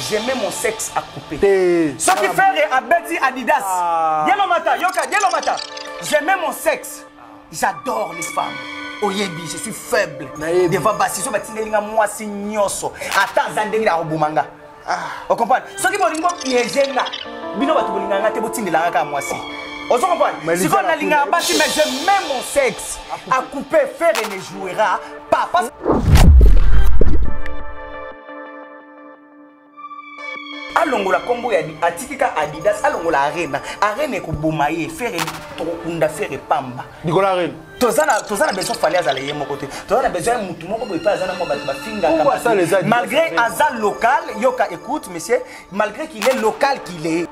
j'aimais mon sexe à couper. Ce qui fait à Betty Adidas. Dielomata, Yoka, Dielomata. J'aimais mon sexe. J'adore les femmes. Oyebi, je suis faible. Devant Bassiso, Batinelinga, moi, c'est Nyoso. Attends, Zandeli, la Obumanga. Vous comprenez? Ce qui m'a dit, piégé là. Bino Batubolinga, t'es botine de la raka, moi, si. Vous comprenez? Si on a l'inga, mais j'aimais mon sexe. À couper, faire et ne jouera pas. Alongola combo ya atikika Adidas alongola arena ko bomaye faire tokunda faire pamba Nicolas Arena tozana besoin fallait azala yemo côté tozana besoin mutu moko boye pas azana mo ba finga malgré azal local yoka écoute monsieur malgré qu'il est local qu'il est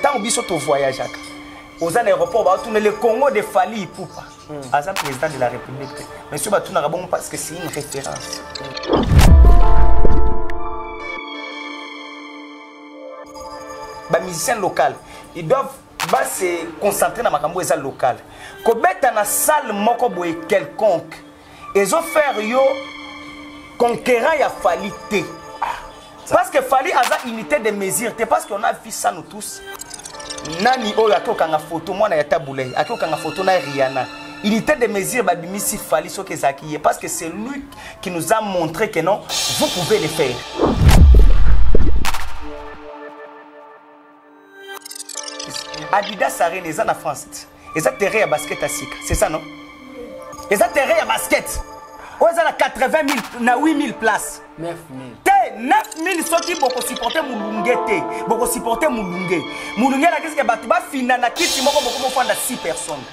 tant biso to voyage aka aux aéroports ba tourner le Congo de Fali Ipupa Azam président de la République. Monsieur Batouna Rabon parce que c'est une référence. Les musiciens locaux, ils doivent se concentrer dans ma salle locale. Quand dans la salle mokoboy quelconque, ils ont fait yo conquérant ya Fali té. Parce que Fali a une unité de mesure, parce qu'on a vu ça nous tous. Nani oyo akokanga photo moi na ya taboulé, akokanga photo na Rihanna. Unité de mesure babimisi Fali soke zakiye parce que c'est lui qui nous a montré que non, vous pouvez le faire. Adidas Arena est en France. Ils ont terrain à basket à Sika, c'est ça non? Ils ont terrain à basket. Ils ont 80 000, na 8 000 places. 9 000. 9 000 ceux qui vont supporter Moulungue. Vont supporter Moulungue. Moulungue, la question est que tu vas na kiti moko beaucoup moins de 6 personnes.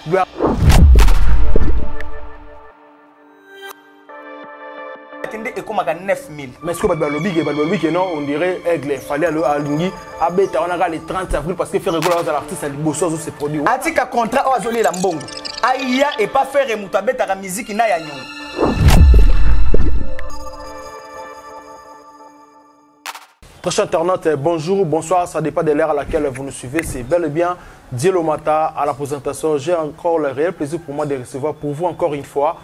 Et comme 9 000. Mais est-ce que Balobi, non, on dirait Aigle, il fallait aller à Lungi, à Beta, on a le 30 avril parce que faire rigoler à l'artiste, à l'ibossoise, c'est produit. Atika contrat au Azoli Lambongo. Aïe et pas faire Moutabeta la musique qui n'a rien. Prochain internaute, bonjour, bonsoir, ça dépend de l'heure à laquelle vous nous suivez. C'est bel et bien Dielomata à la présentation. J'ai encore le réel plaisir pour moi de recevoir pour vous encore une fois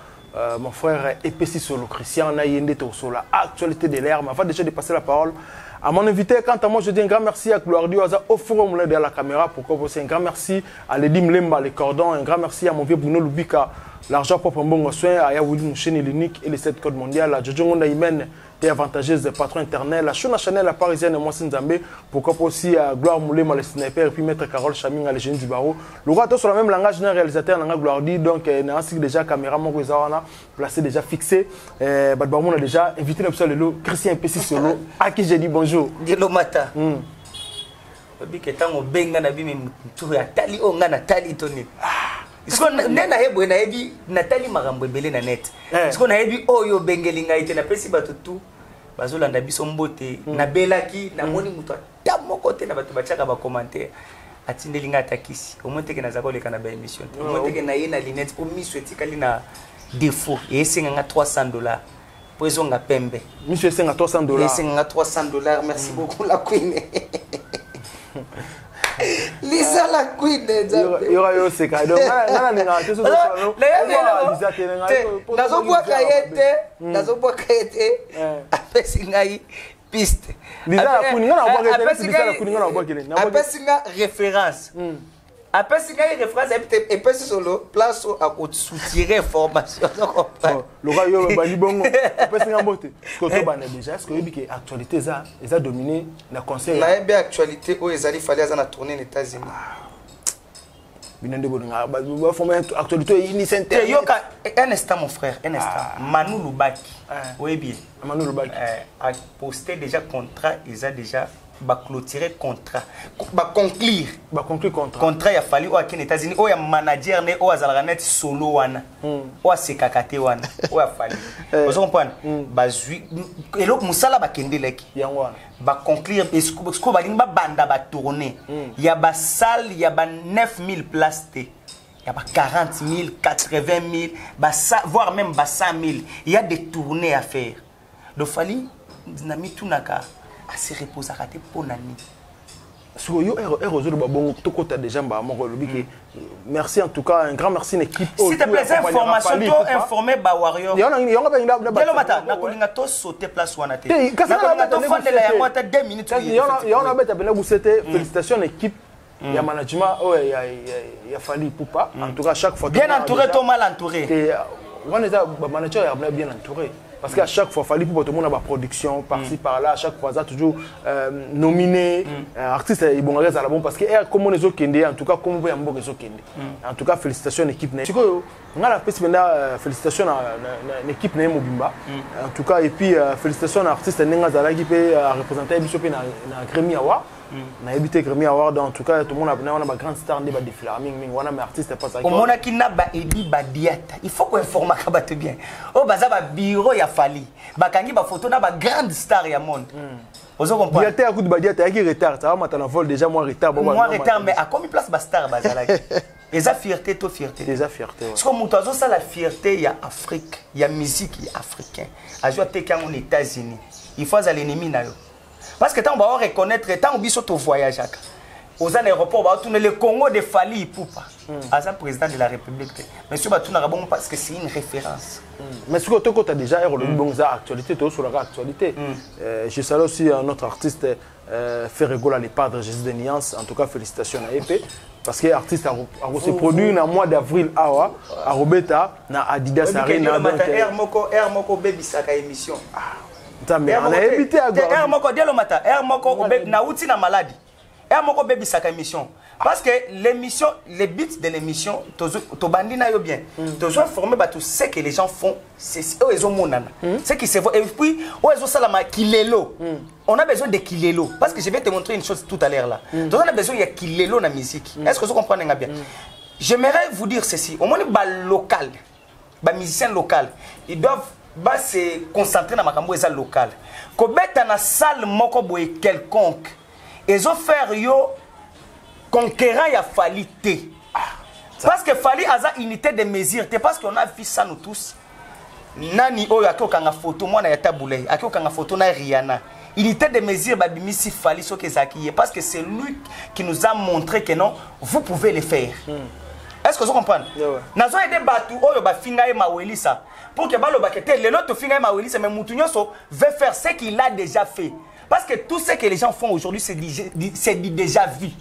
mon frère Epessi Solo, Christian Nayende Tosola, actualité de l'ère. Mais avant déjà de passer la parole à mon invité, quant à moi, je dis un grand merci à Gloire Dieu, au forum derrière la caméra. Pourquoi aussi un grand merci à Ledim Lemba, les cordons, un grand merci à mon vieux Bruno Lubika, l'argent propre en bon soin, à Yaouli Moucheni, l'unique et les 7 codes mondiaux, à Jojo Naïmen, des avantageuse des patrons internels, la Chona Chanel, la parisienne et moi Nzambe, pourquoi pas aussi à Gloire Moulema, le sniper, et puis Maître Carole Chaming, à l'égénie du barreau. Le roi, sur le même langage, un réalisateur, un Gloire dit, donc, il y a déjà caméra, mon placé, déjà fixé. Badbarmon a déjà invité le Christian Epessi Solo, à qui j'ai dit bonjour. Dielomata. Parce que tant benga na bimi mtu ya tali o ngana tali toni. Siko nena hebo na hebi Nathalie marambo ebele na net. Siko na hebi oyo bengelinga ite na pesi batutu bazolanda biso mbote na belaki na moni mutu ta moko te na batu bachaka ba commentaire atindelinga atakisi. Omonteke na zako leka na ba émission. Omonteke na ye na linette o miso etikali na défaut et senga $300. Pozo nga pembe. Monsieur senga $300. Senga $300. Merci beaucoup la queen. Lisa la queen de Yora yo c'est cadeau. Nazo bois kayete apesingai piste. Lisa la queen ngana bois kayete Lisa la queen ngana bois kayete. Apesinga référence. Apesinga référence et puis solo place à soutirer formation. Le gars yo bani bongo. Apesinga mbote. Koto bana déjà est-ce que yebiki actualité ça a dominé na conseil. Na bien actualité o ezali fallait azana tourner aux États-Unis. Binende bodinga ba former actualité ini center. Yoka un instant mon frère, un instant. Manu Lubaki. Oui bien. Manu Lubaki a posté déjà contrat, ils a déjà ba clôturer contrat. Ba conclure contrat. Contrat ya fali o akine États-Unis o ya manager ne o azalaka net solo wana. O asekakate wana. O ya fali. Vous comprenez? Ba zui elok musala ba kendeleki. Yango wana. Ba conclure esco ba linga banda ba tourner. Ya ba salle ya ba 9000 places te. Il y a 40 000, 80 000, voire même 100 000. Il y a des tournées à faire. Donc, Fali, Nami Tunaka, à se reposer à rater pour Nani. Merci en tout cas, un grand merci à l'équipe. S'il te plaît, information, tu as informé Warrior. Dès le matin, on a sauté place où on a été. Félicitations à l'équipe. Il y a management, il a fallu Poupa. En tout cas, chaque fois. Bien entouré, toi mal entouré. Le manager est bien entouré. Parce qu'à chaque fois, il fallait pour tout le monde avoir production, par-ci, par-là. À chaque fois, ça toujours nominé. Artiste, ils vont rester à la bonne. Parce que, comme on est au Kende, en tout cas, comme on est au Kende. En tout cas, félicitations à l'équipe. On a la félicitations à l'équipe Mobimba. En tout cas, et puis, félicitations à l'artiste Nengazala qui peut représenter Bishop dans Grammy Award. On a évité Grammy Award. En tout cas, tout le monde a une grande star de défilé. On a un artiste pas ça. On a qui n'a pas édit Badiata. Il faut qu'on informe bien. Au bazar, bureau, il y a fallu. Bakangi, ba photo, na ba grande star ya monde. Vous comprenez? Il y a un coup de Badiata qui retard. Ça va maintenant vol déjà moins retard. Moins retard, mais à combien de place ba star bazalaki? Et ça fierté, toi fierté. Déjà fierté. Parce que mon toiseau, ça la fierté, il y a Afrique, il y a musique, il y a africain. À jouer aux États-Unis, il faut aller l'ennemi na yo. Parce que tant on va reconnaître, tant on bise au voyage, aux aéroports, on va tourner le Congo de Fali Poupa. À ça, président de la République. Monsieur Batouna Rabon, parce que c'est une référence. Mais ce que tu as déjà eu actualité, tu as sur la actualité. Je salue aussi notre artiste Ferregola, les padres Jésus de Niance. En tout cas, félicitations à EP. Parce que l'artiste a aussi produit dans le mois d'avril à Robeta, dans Adidas Arena. Air Moko Baby Saka émission. On a évité à Air Moko dès le matin. Air Moko na outi na maladie. Air Moko Baby Saka émission. Parce que l'émission, les buts de l'émission, to bandina yo bien. To zo informer tout ce que les gens font, c'est eux ils ont monana. C'est qui se voit et puis eux ils ont salama kilelo. On a besoin de kilelo parce que je vais te montrer une chose tout à l'heure là. Donc on a besoin de kilelo dans la musique. Est-ce que vous comprenez bien? J'aimerais vous dire ceci, au moins les local, les musiciens locaux, ils doivent se concentrer dans makambo eza local. Ko beta na salle moko boye quelconque. Ils ont fait yo conquérant ya falité. Parce que fali aza unité de mesure, c'est parce qu'on a vu ça nous tous. Nani oyo akokanga photo moi na yata boulay, akokanga photo na Rihanna. Unité de mesure babimisi fali so ke zakiye parce que c'est lui qui nous a montré que non, vous pouvez le faire. Est-ce que vous comprenez? Nazo ede batu oyo ba finga e mawelisa pour que balo bakete le lot finga e mawelisa mais mutunyo so veut faire ce qu'il a déjà fait. Parce que tout ce que les gens font aujourd'hui c'est déjà vu.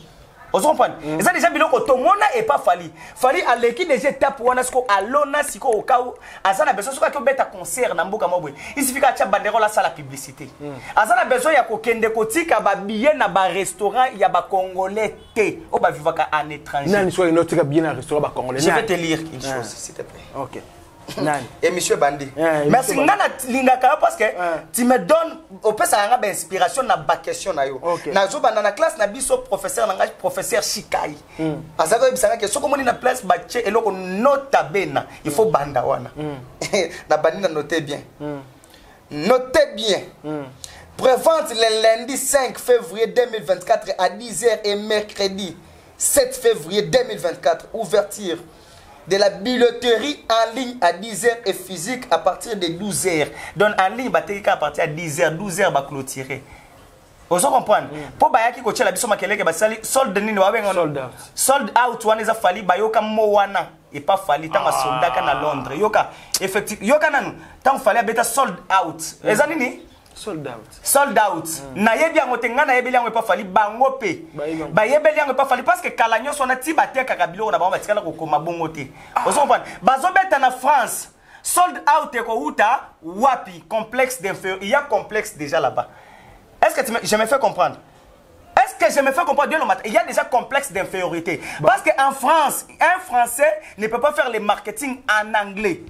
Vous comprenez? Et ça déjà biloko to mona et pas fali. Fali à l'équipe déjà tape wana sko alona siko au cas où azana besoin soko ka beta concert na mboka mobwe. Il suffit ka tia bandero la salle publicité. Azana besoin ya ko kende kotika ba billet na ba restaurant ya ba congolais té. O ba vivaka en étranger. Nani soit une autre bien na restaurant ba congolais. Je vais te lire une chose s'il te plaît. OK. Nani. Et monsieur Bandi. Merci ngana lingaka parce que tu me donnes au peu ça nga inspiration na ba question na yo. Na zo bana na classe na biso professeur na professeur Shikai. Azaka bisanga que soko moni na place ba che eloko nota bena. Il faut banda wana. Na bandi na noter bien. Notez bien. Prévente le lundi 5 février 2024 à 10h et mercredi 7 février 2024 ouverture de la billetterie en ligne à 10h et physique à partir de 12h. Donc en ligne, à partir de 10h, 12h, va clôturer. Vous comprenez? Pour bayaki ko tchela biso makeleke basali solde nini wa benga sold out wana eza fali bayoka mo wana et pas fali tanga soldat kana Londres yoka effectivement yoka nanu tant fali abeta sold out eza nini sold out. Sold out. Na yebi yango tenga na yebi yango pa fali bango pe. Ba yebi yango pa fali parce que kalanyo so na tiba te kakabilo na ba batikala ko koma bongo te. Vous comprenez? Bazo beta na France. Sold out ko uta wapi complexe d'infériorité. Il y a complexe déjà là-bas. Est-ce que je me fais comprendre? Est-ce que je me fais comprendre? Il y a déjà complexe d'infériorité. Parce qu'en France, un Français ne peut pas faire le marketing en anglais.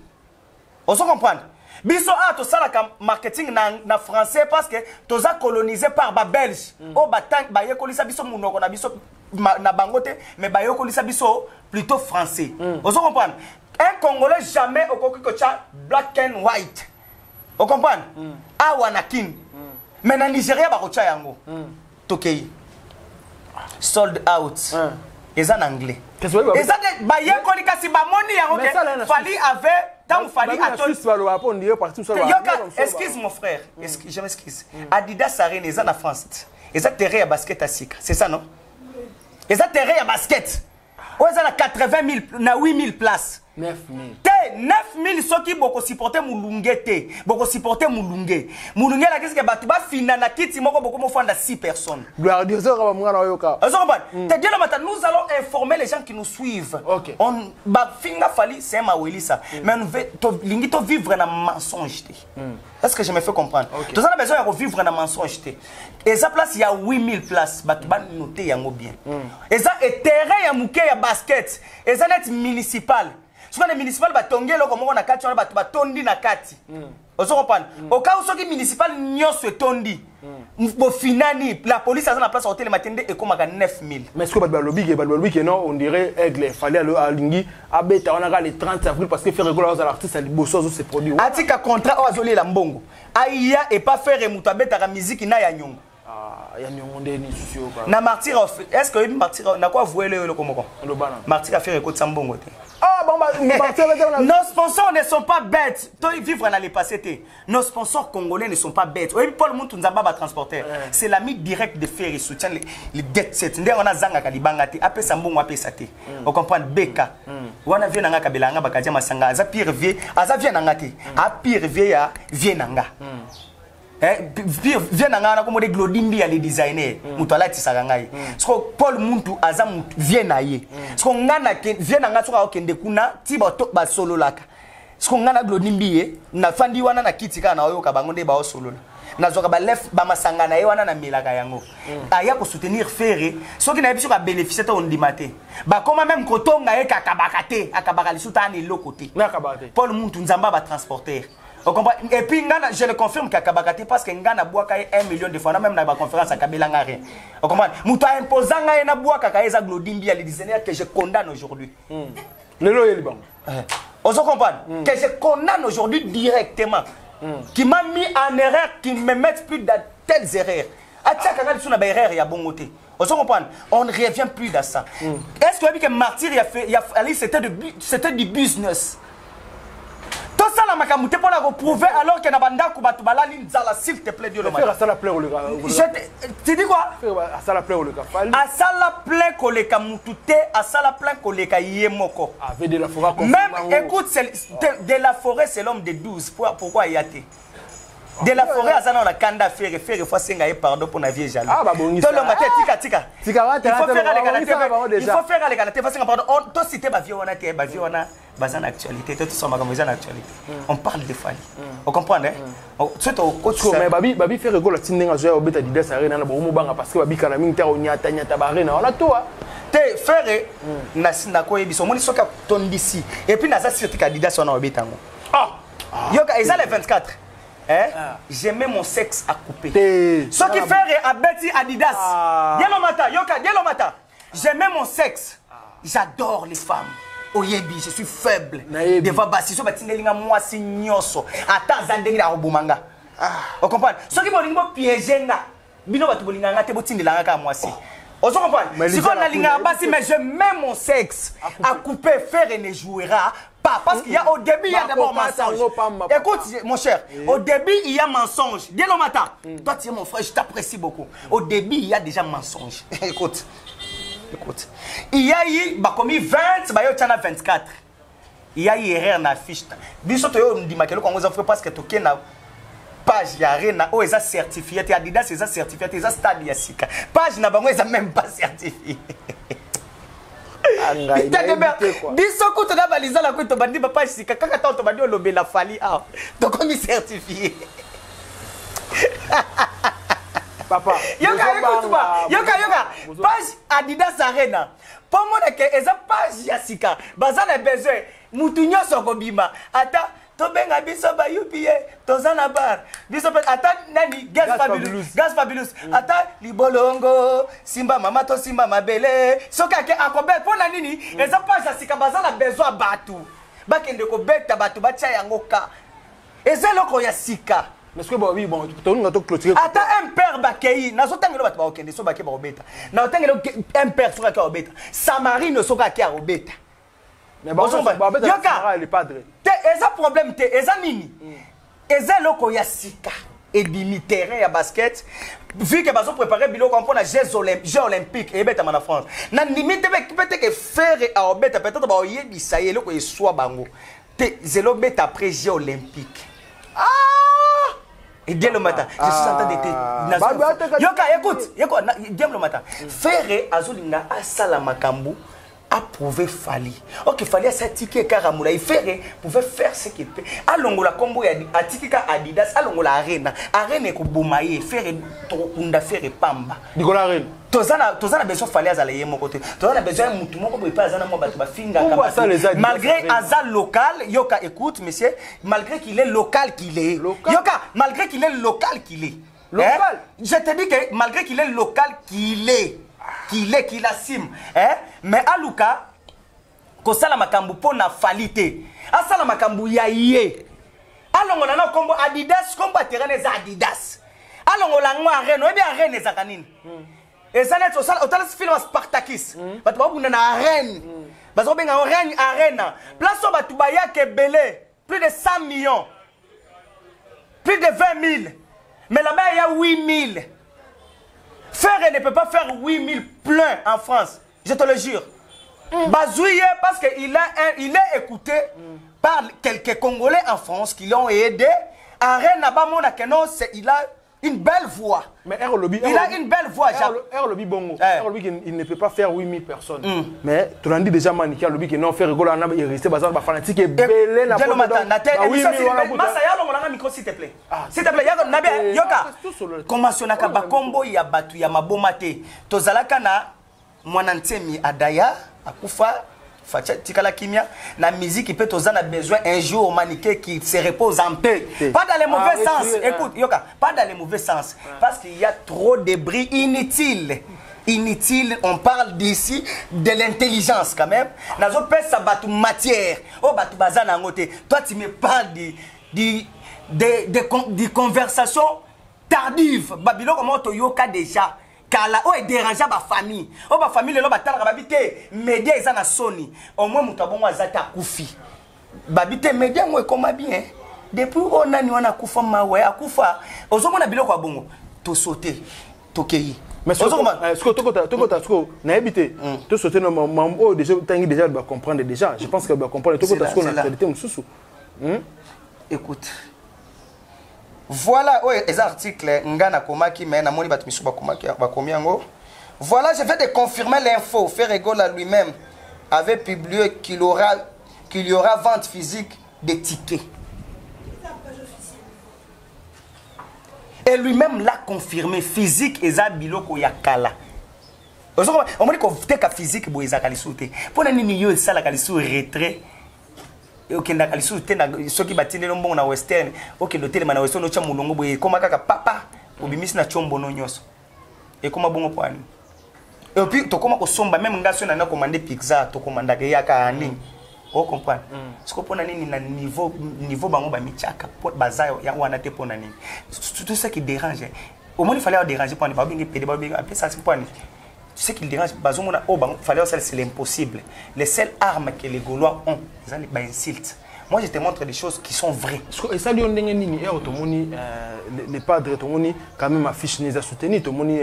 Vous comprenez? Biso a to sala ka marketing na français parce que toza colonisé par ba belge. O batang ba yekolisa biso munoko na biso na bangote mais ba yekolisa biso plutôt français. Vous comprenez? Un Congolais jamais au koki ko cha black and white. Vous comprenez? Awa na kin. Mais na Nigeria ba ko cha yango. Tokei. Sold out. Et en anglais. Et ça ba yekolika si ba moni yango ke fali avait tant fallait excuse mon frère, je m'excuse. Adidas Arena, ils sont en France. Ils ont terrain à basket à Sika. C'est ça, non? Et ça terrain à basket. Ouais, ça a 80 000, na 8 000 places. 9 000. 9 000 ceux qui beaucoup supporter Moulungue te. Beaucoup supporter Moulungue. Moulungue la qu'est-ce que batuba fina na kiti moko beaucoup mo fanda 6 personnes. Gloire à Dieu, ça va mwana yoka. Nous allons informer les gens qui nous suivent. OK. On ba finga fali c'est ma welisa. Mais nous to lingi to vivre na mensonge. Est-ce que je me fais comprendre? Tout ça a besoin de vivre na mensonge. Et ça place il y a 8 000 places batuba noter yango bien. Et ça est terrain ya muke ya basket. Et ça net municipal. Souvent les municipales batongelo comme on a kati on a tondi na kati. Vous comprenez? Au cas où ce qui municipal nyos tondi. Au finani la police a la place à hôtel matende et comme à 9 000. Mais est-ce que Balobig non on dirait aigle fallait aller à Lingi à Beta on a les 30 avril parce que faire régulièrement l'artiste à Liboso se produit. Atika contrat au azoli la mbongo. Aïa et pas faire remuta Beta la musique na ya nyongo. Ah ya nyongo ndeni susio ba. Na martyr est-ce que martyr na quoi vouer le komoko? Martyr a fait écoute mbongo te. Ah bon bah nos sponsors ne sont pas bêtes. Toi vivre dans les passés. Nos sponsors congolais ne sont pas bêtes. Oui Paul Moutounzaba va transporter. C'est l'ami direct de faire et soutient les dettes set. Ndé on a zanga kalibanga te apé sambongo apé saté. On comprend Beka. Wana vient nanga kabelanga bakadia masanga aza pire vie, aza vient nanga te. A pire vie ya vient nanga. Vient nanga comme des glodimbi à les designers. Mutala tisaka ngai. Parce Paul Muntu aza vient naie. Parce qu'on ngana vient nanga soka okende kuna tiba to ba solo laka. Parce qu'on ngana glodimbi na fandi wana na kitika na oyo kabangonde ba solo la. Na zoka ba lef ba masanga na wana na milaka yango. Aya ko soutenir faire soki na biso ka bénéficier to ondimate. Ba koma même kotonga e kakabakate akabaka lisuta ni lokote. Na kabate. Paul Muntu nzamba ba transporter. Et puis, je le confirme qu'à Kabakati, parce que Ngana Boaka 1 million de fois, même dans la conférence à Kabelanga. Vous comprenez? Mouta imposant à Boaka Kaeza Glodimbi à les designers que je condamne aujourd'hui. Le loyer liban. Vous comprenez? Que je condamne aujourd'hui directement. Qui m'a mis en erreur, qui me met plus de telles erreurs. On ne revient plus de ça. Est-ce que vous avez que Martyr, c'était du business? Tout ça, la makamute pour la reprouver alors que Nabanda Kubatubala Linzala, s'il te plaît, Dieu le matin. Tu dis quoi? À ça la plaît au Leka. À ça la plaît Koleka Mutute, à ça la plaît Koleka Yemoko. Même, écoute, de la forêt, c'est l'homme de 12. Pourquoi y a-t-il? De la forêt, à ça, on a kanda faire il faut faire pardon pour la vieille jaloux. Ah, bah bon, il faut faire les ganatés, parce que pardon, toi, si tu es vieux, on a été vieux, on a basé en actualité, tout ça, on a actualité. On parle de Fali. On comprend, hein? C'est au coach. Mais Babi fait rigolo, tu n'es pas joué au bêta d'Idas Arena, parce que Babi Kanaming, tu as Barena, on a tout. Te frère, na ko ebiso moni soka ton d'ici. Et puis na ça sur Adidas on a obéta. Ah. Yoka, ils ont les 24. J'aimais mon sexe à couper. Ce qui fait à Betty Adidas. Dielomata, Yoka, Dielomata. J'aimais mon sexe. J'adore les femmes. Oyebi, je suis faible. Devant Bassiso, Batinelinga, moi, c'est Nyoso. Attends, Zandeng, la Robumanga. Vous comprenez? Ce qui m'a piégé, Bino Batubolinga, Tebotinelanga, moi, si. Vous comprenez? Si on a linga bassi, mais je mets mon sexe à couper, faire et ne jouera pas. Parce qu'il y a au début, il y a d'abord mensonge. Écoute, mon cher, au début, il y a mensonge. Dès le matin, toi, tu es mon frère, je t'apprécie beaucoup. Au début, il y a déjà mensonge. Écoute. Il y a eu, comme 20, il y a 24. Il y a eu erreur dans la fiche. Biso to yo ndima kelo kongo za parce que toke na page ya arena o eza certifié te Adidas eza certifié te eza stade ya sika. Page na bango eza même pas certifié. Biso ko to na baliza la ko to bandi ba page sika kaka to bandi o lobela fali ah. Donc on est certifié. Papa, yoka page Adidas Arena. Pour moi que eza page ya sika bazana besoin mutu nyoso kobima ata to benga biso ba UPA tozana bar biso ata nani gas fabulous ata libolongo simba mama to simba mabele soka ke akobe pona nini eza page ya sika bazana besoin batu bakende ko beta batu bacha yangoka eza loko ya sika. Mais ce que oui bon tu as clôturé ata un père bakei na so tangelo batu ba okende so bake ba obeta na tangelo un père soka ka obeta Samari no soka ka obeta mais bon yoka le padre te eza problème te eza nini eza loko ya sika et demi terrain à basket vu que bazo préparer biloko pour la Jeux olympiques et beta en France na limite peut-être que faire à beta peut-être ba yebi ça y est loko soit bango te zelo beta après Jeux olympiques et dès le matin je suis en train d'été yoka écoute dès le matin faire azolinga asala makambu approuvé Fali. Ok, Fali a s'attiqué Karamula. Il pouvait faire ce qu'il peut. Allons la combo a attiqué Adidas. Allons la arena. Arena ko boumaye. Faire unda faire pamba. Nicolas Arena. Tozana besoin Fali azalaye mon côté. Tozana besoin mutu moko boy pas azana mo batu ba finga kama. Malgré azal local, Yoka écoute monsieur, malgré qu'il est local qu'il est. Yoka, malgré qu'il est local qu'il est. Local. Je te dis que malgré qu'il est local qu'il est. Qu'il assume mais aluka ko sala makambu pona falite asala makambu ya ye alongola na kombo Adidas kombo terrain za Adidas alongola ngo arena ebi arena za kanini ezana to sala otala film Spartacus batu ba bunda na arena bazo benga arena place so batu ba yake belé plus de 100 millions plus de 20 000 mais là-bas il y a 8 000. Faire ne peut pas faire 8000 pleins en France. Je te le jure. Bazouye parce qu'il est écouté par quelques Congolais en France qui l'ont aidé. Arène Nabamona Kenon, il a une belle voix. Mais il a une belle voix. Bongo. Il ne peut pas faire 8000 personnes. Mais tu l'as dit déjà, Manika, le qui non fait rigoler, il est resté basé sur fanatique et belé la foto. Micro s'il te plaît. S'il te plaît, Yoka. Commençonaka bakombo ya batu ya mabomate. Tozalaka na mwanantemi adaya akufa. Facha tikala kimia la musique peut tozana besoin un jour maniqué qui se repose en paix. Pas dans les mauvais sens. Écoute Yoka, pas dans les mauvais sens parce qu'il y a trop de bruit inutile. Inutile, on parle d'ici de l'intelligence quand même. Nazo pèse sa batu matière. Oh batu bazana ngote. Toi tu me parles de conversations tardives. Babylone comment to Yoka déjà. Kala o dérange ba famille o ba famille lo batala babité média ezana soni au moins mutabongo azata kufi babité média ngo ekoma bien depuis on nani wana kufa mawe akufa ozomona biloko ya bongo to sauter to keyi mais toko na habité to sauter no mambo déjà tangi déjà ba comprendre déjà je pense que ba comprendre toko ta na qualité mususu écoute. Voilà, les articles, Ngana Komaki, mais Namoni Batmisuba Bakomiango. Voilà, je vais te confirmer l'info. Ferregola lui-même avait publié qu'il y aura vente physique des tickets. Et lui-même l'a confirmé, physique et Zabiloko Yakala. On m'a dit qu'on fait que physique pour les Akalisouté. Pour les niyo ça la Kalisou retrait. Ok, ndakalisu tena soki batinde no mbongo na western ok do telema na western no cha mulongo boye koma kaka papa obimisi na chombo no nyoso e koma bongo kwani et puis to koma ko somba même ngaso na commander pizza to commander ke yaka ani o comprendre siko pona nini na niveau bango ba michaka pot bazayo ya wana te pona nini tout ce qui dérange au moins il fallait déranger pour ne pas bien pédé ba bien après ça c'est pour tu sais qu'il dérange bazomona oh bah fallait c'est l'impossible les seules armes que les Gaulois ont ils les insultes. Moi je te montre des choses qui sont vraies et ça lui on ndenge nini et automoni les padres automoni quand même affiche les a soutenir automoni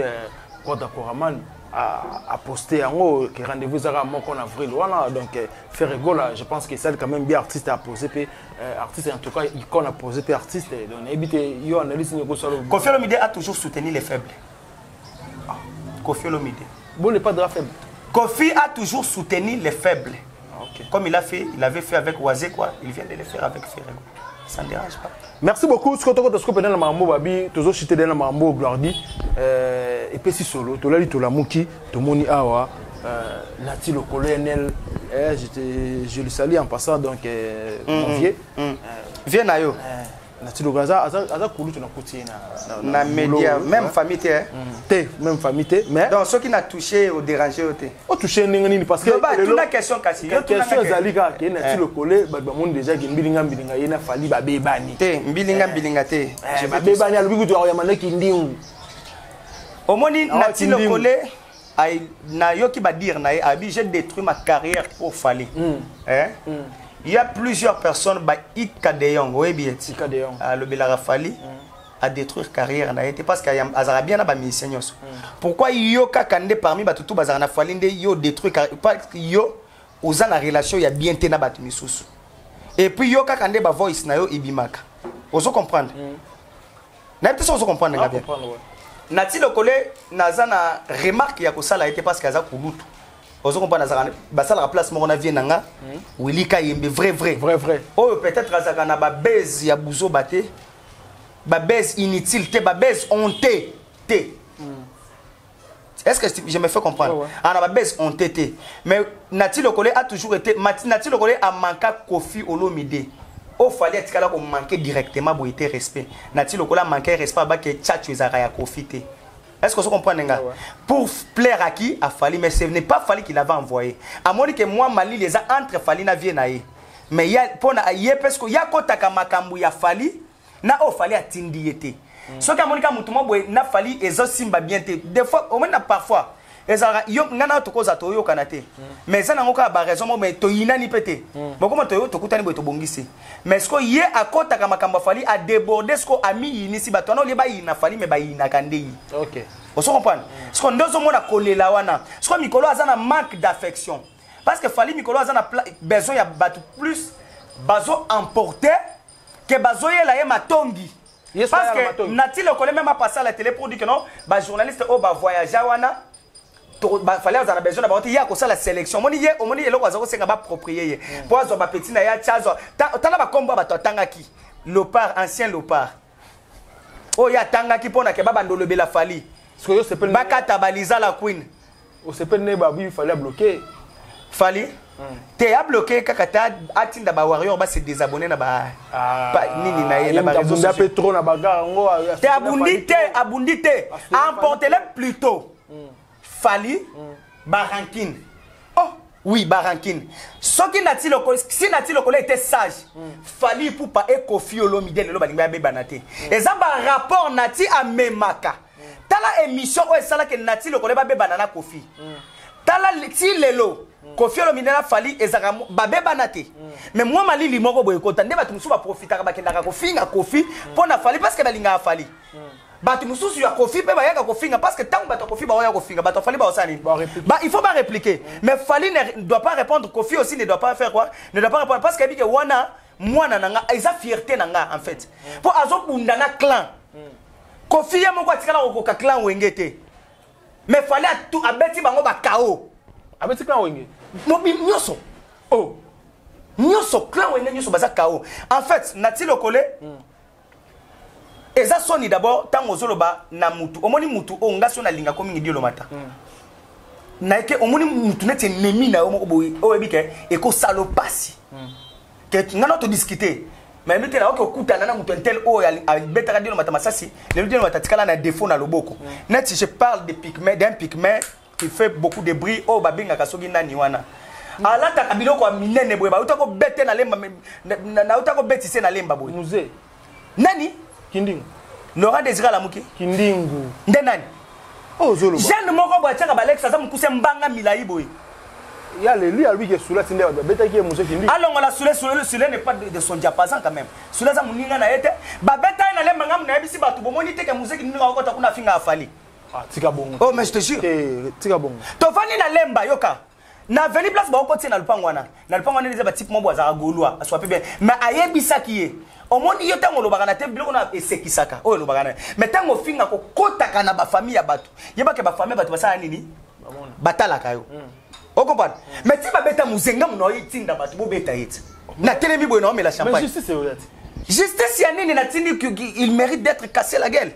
Koda Koraman a posté en haut que rendez-vous à mon en avril voilà donc faire rigoler je pense que c'est quand même bien artiste à poser artiste en tout cas icône a posé artiste donc éviter yo analyse ni ko solo Koffi Olomide a toujours soutenu les faibles. Koffi Olomide bon, n'est pas de la faible. Koffi a toujours soutenu les faibles. Okay. Comme il avait fait avec Oazé, quoi. Il vient de le faire avec Ferrego. Ça ne dérange pas. Merci beaucoup. Ce que tu as dit dans le mambo, Babi, tu as cité dans le mambo, Glordi. Et puis si solo, tu as dit, tu as mouki, tu as moni awa, Nati le colonel. Je le salue en passant, donc, mon vieux. Viens, Nayo. Nati le gaza, aza koulou, tu as coûté na média, même famille, même famille, mais. Donc, ceux qui n'ont touché ou dérangé, au touché, n'engani parce que. Tu as question, Kassi. La question Zalika, qui est Nati le collé, bah, mon déjà, qui est Mbilinga, il a fallu babé bani. Mbilinga, je vais babé bani, alors, tu as yamane qui dit. Au moins, Nati le collé, na yo qui va dire, j'ai détruit ma carrière pour Fali. Il y a plusieurs personnes, Ika de Yong, oui bien. Ika de Yong. Le Belara Fali. à détruire carrière na été parce que azara bien na ba musicien nyonso. Pourquoi yo kakande parmi batutu bazara na falinde yo détruire parce que yo oza na relation ya bien te na batu misusu. Et puis yo kakande ba voice na yo ibimaka. Ozo comprendre. Na peut-être ozo comprendre nga bien. Nati lokole naza na remarque ya kosala été parce que aza kulutu. Ozo comprendre azara basala la place moko na vie nanga. Willy Kayembe vrai. Oh peut-être azaka na ba base ya buzo baté. Ba baise inutile, ba baise honté. Est-ce que je me fais comprendre? Ouais. Ah, ba baise honté. Mais Nati Lokole a toujours été. Nati Lokole a manqué Kofi Olomide. Il fallait qu'on manquait directement pour être respect. Nati Lokole a manqué respect à que Tchatcho Ezara Kofi. Est-ce que vous comprenez? Pour plaire à qui a fallu, mais ce n'est pas fallu qu'il avait envoyé. À moins que moi, Mali, les a entre fallu na Viennaï. Mais il y a parce qu'il y a Kotaka Makambu ya fallu. Na o fallait atindi été. Ce que monika mutuma boy na fali ezo simba bien te. Des fois au moins parfois ezara yo ngana to koza to yo kanate. Mais ça na ngoka ba raison mais to yina ni pété. Bon comment to yo to kutani boy to bongisi. Mais ce que yé akota kama kamba fali a déborder ce que ami yini si bato na le ba yina fali mais ba yina kande. OK. Vous comprenez? Ce qu'on dozo mona kolela wana. Ce que mikolo azana manque d'affection. Parce que fali mikolo azana besoin ya batu plus bazo emporter que bazoye la ye matongi. Yes, parce que Nati Lokole même a passé à la télé pour dire que non, ba journaliste o ba voyager wana to ba fallait on a besoin d'avoir il y a ça la sélection. Moni ye loko azoko senga ba proprier. Pour azo ba petit na ya chazo. Tala ba kombo ba tangaki. Lopar ancien Lopar. Oh ya tangaki pona ke ba bandolo bela fali. Ce que yo s'appelle Bakata baliza la queen. On s'appelle ne ba il fallait bloquer. Fali te a bloqué kakata atinda ba warrior ba se désabonner na ba nini na ye na ba réseaux sociaux trop na bagarre ngo te abundité emportez-le plutôt Fali Barankine. Oh oui Barankine soki Nati Lokole si Nati Lokole était sage Fali pour pas Kofi Olomide le balinga be banate eza ba rapport Nati a memaka tala émission o esala ke Nati Lokole ba be banana Kofi tala ti lelo Kofi Olomide na Fali ezaka babe banate mais moi mali limoko boye kota nde batu musu ba profiter ka bakenda ka kofinga Kofi pona Fali parce que balinga Fali batu musu ya Kofi pe ba yaka kofinga parce que tant batu Kofi ba ya kofinga batu Fali ba osani ba il faut pas répliquer mais Fali ne doit pas répondre Kofi aussi ne doit pas faire quoi ne doit pas répondre parce que bike wana mwana nanga eza fierté nanga en fait pour azo bundana clan Kofi ya moko atikala ko ka clan wengete mais Fali a tout abeti bango ba KO abeti clan wenge mobi nyoso oh nyoso clan wenge nyoso baza KO en fait Nati Lokole eza soni d'abord tango zoloba na mutu omoni mutu o nga sona linga komi ngi lomata na eke omoni mutu nete nemi na omo boy o ebike eko salopasi que ngana to discuter mais mite na oko kutana na mutu entel o ya betaka dilo mata masasi le dilo mata tikala na défaut na loboko net si je parle de pygmée d'un pygmée qui fait beaucoup de bruit o babinga kasogi nani wana alata kabilo ko minene boy ba utako bete na lemba na utako betise na lemba boy musée nani Kindingu Laurent Désiré Lamuki Kindingu nde nani oh zolo jeune moko bo tiaka Alexa za mukuse mbanga milai boy ya le lui a lui que sous la tinde ba beta ki musée Kindingu alongo la sule n'est pas de son diapason quand même sule za muninga na ete ba beta na lemba ngam na ebisi batu bomoni te ke musée Kindingu ko ta kuna finga afali ah tika bongo oh mais je te jure tika bongo to fani na lemba yoka na veni place ba ko tina lupango wana na lupango wana neza ba type mo bo za golwa soit bien mais ayebisa ki ye omondi yo tango lobaka na te biloko na esekisaka oyo lobaka na mais tango finga ko kotaka na ba famille ya bato yeba ke ba famille bato basala nini batalaka yo o comprendre mais ti ba beta muzenga muno yitinda bato bo beta yiti na telemi boy na omela champagne mais justice c'est vrai justice ya nini na tindi il mérite d'être cassé la gueule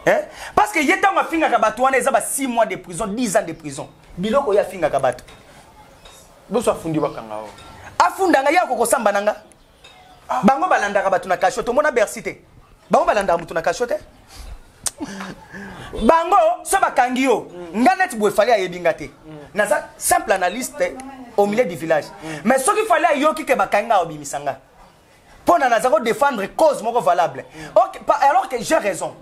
hein parce que yeta ma finga ka bato wana eza ba 6 mois de prison 10 ans de prison biloko ya finga ka bato boso afundi bakanga o afundanga ya ko kosamba nanga bango balandaka batu na kasho to mona Bercy te bango balandaka mutu na kasho te bango so bakangi yo nga net boy fallait ayebinga te na ça simple analyste au milieu du village mais ce qu'il fallait ayoki ke bakanga obimisanga pona na zako défendre cause moko valable OK alors que j'ai raison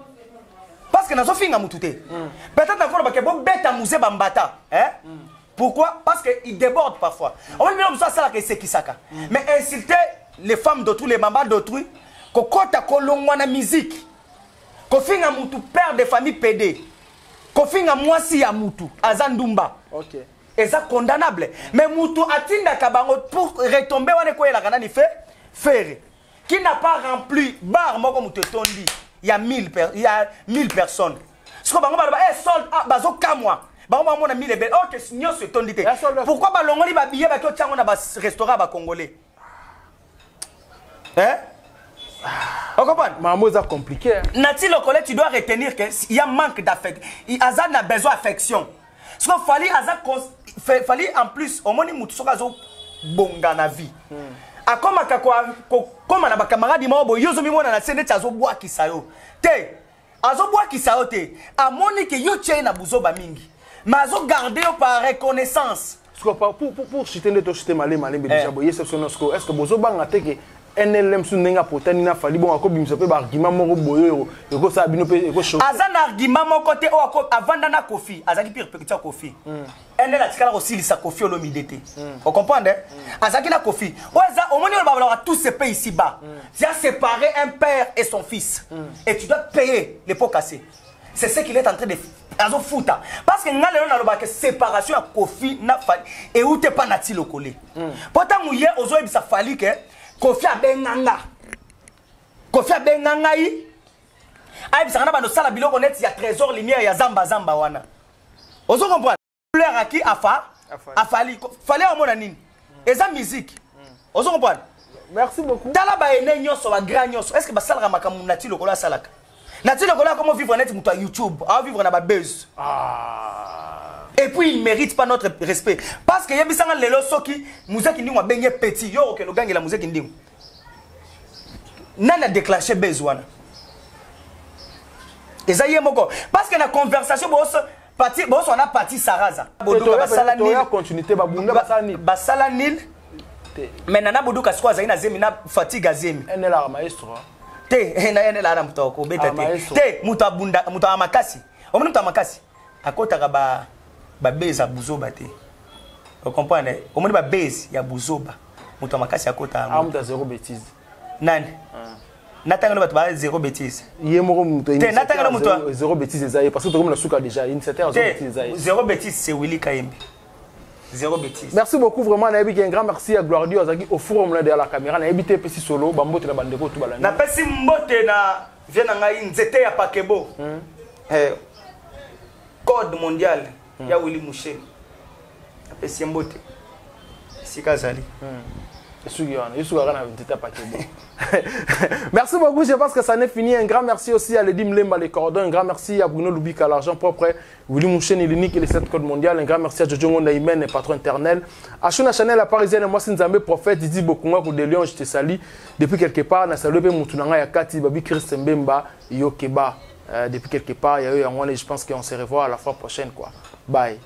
parce que nazo finga mutu te peut-être na ko ba ke bo beta musée bambata hein pourquoi parce que il déborde parfois on va dire ça ça la que c'est kisaka mais insulter les femmes d'autrui, les mamans d'autrui, kokota kolongwa na musique. kofinga mutu père de famille PD kofinga mwasi ya mutu azandumba OK eza condamnable mais mutu atinda kabango pour retomber wane ko yela kanani faire qui n'a pas rempli bar moko mutu tondi il y a 1000 personnes ce ko bango ba sold bazo kamwa bango mona 1000 bel OK nyoso tondi te pourquoi ba longoli ba billet ba to tsango na ba restaurant ba congolais hein on comprend maman c'est compliqué Nati le collègue tu dois retenir que il y a manque d'affection Azan a besoin d'affection parce qu'il fallait en plus au moins mutu soka zo bonga na vie akoma comme na ba camarade mo yozo mi mona na sende tsazo bwa kisayo te azo bwa kisayo te amoni que yo tche na buzoba mingi mais azo garder par reconnaissance pour chuter ne to chuter malé déjà boye c'est son score est-ce que bozoba ngate que NLM sous nenga potani na fali bon akobi mso pe ba argument moko boyo eko sa bino pe eko show azana argument moko te o akop avanda na Kofi azaki pire petit Kofi NL atikala kosilisa Kofi olomidete vous comprenez azaki na Kofi oza omoni o ba tous ces pays ici bas tu as séparé un père et son fils et tu dois payer les pots cassés c'est ce qu'il est en train de azo futa parce que ngale na loba que séparation à Kofi na fali et ou te pas nati lokole pourtant mouye ozo ebisa fali que Kofi abenganga yi ay bisana bando sala biloko net ya trésor lumière ya zamba wana ozo comprendre fleur aki afali fallait au mona nini eza musique ozo comprendre merci beaucoup tala ba ene nyoso ba grand nyoso est-ce que ba salaka makamu nati lokola salaka nati lokola comment vivre net muto YouTube à vivre na ba buzz et puis il mérite pas notre respect parce que yebisanga lelo soki muzaki ndingo benye petit yo ke logangi la muzaki ndingo nana déclenché besoin ezaye moko parce que la conversation boss parti boss on a parti saraza boduka basala nil continuité babunga basala nil mais nana boduka sikwa zaina zemi na fatigue zemi enela maestro te enela na mutoko beta te mutabunda mutamakasi omuni mutamakasi akotaka ba base ya buzoba te vous comprenez omoni ba base ya buzoba muto makasi akota amuta zéro bêtise nani natanga no bato ba zéro bêtise yemoko muto te natanga no muto zéro bêtise ezaye parce que comme la souka déjà une certaine zéro bêtise ezaye zéro bêtise c'est Willy Kayembe zéro bêtise merci beaucoup vraiment na yebi un grand merci à Gloire Dieu azaki au forum là derrière la caméra na yebi te pesi solo bambote na bandeko tout balani na pesi mbote na viena ngai nzete ya pakebo code mondial ya Willy Mushel apesi mbote sikazali merci beaucoup, je pense que ça n'est fini. Un grand merci aussi à Lady Mlemba les cordons, un grand merci à Bruno Lubika l'argent propre, Willy Mouchen l'unique et les 7 codes mondial, un grand merci à Jojo Mondaïmen, patron internel, à Shuna Chanel, la parisienne, moi c'est Nzambe prophète, Didi Bokunga pour des lions, je te salue depuis quelque part, na salué Moutunanga Yakati, Babi Christ Mbemba, Yokeba, depuis quelque part, il y a eu un moment, je pense qu'on se revoit à la fois prochaine quoi. Bye.